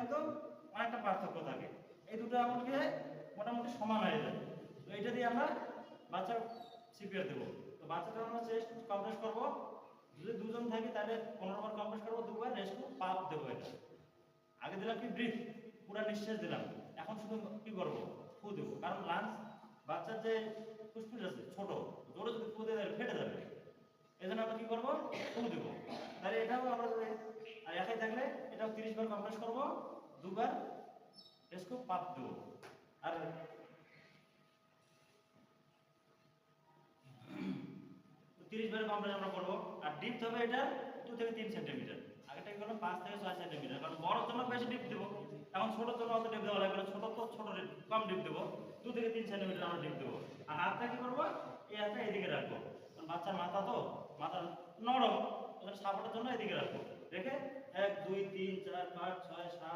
কিন্তু অনেকটা পার্থক্য থাকে। এই দুটো আঙুলকে মোটামুটি সমান হয়ে যায়। তো এইটা দিয়ে আমরা বাচ্চার সিপিআর দেবো। তো বাচ্চাটা আমরা চেস্ট কম্প্রেস করবো, যদি দুজন থাকি তাহলে 15 বার কম্প্রেস করবো, 2 বার রেস্ট পাপ দেবো। এটা আগে দিলাম কি ব্রিথ, পুরো নিঃশ্বাস দিলাম, এখন শুধু কি করবো, ফু দেবো। কারণ লাঞ্চ বাচ্চার যে ফুসফুস আছে ছোট, জোরে যদি ফু দিয়ে ফেটে যাবে, এই জন্য আমরা কি করবো, ফু দেবো। তাহলে এটাও আমরা যদি আর একাই থাকলে এটাও 30 বার কম্প্রেস করবো, 2 বার রেস্ট পাপ দেবো। আর 30 বারের কম্প্রেস আমরা করবো। আর ডিপ হবে এটা 2 থেকে 3 সেন্টিমিটার। আগেটা কি করলাম 5 থেকে 6 সেন্টিমিটার, কারণ বড় জন্য বেশি ডিপ দেবো, এখন ছোট জন্য অত ডিপ দেওয়া লাগবে না। ছোট তো ছোট কম ডিপ দেবো, 2 থেকে 3 সেন্টিমিটার আমরা ডিপ দেবো। আর হাতটা কি করবো, এই হাতটা এদিকে রাখবো, কারণ বাচ্চার মাথা তো মাথা নরম, সাপোর্টের জন্য এদিকে রাখবো। রেখে 1 2 3 4 5 6 7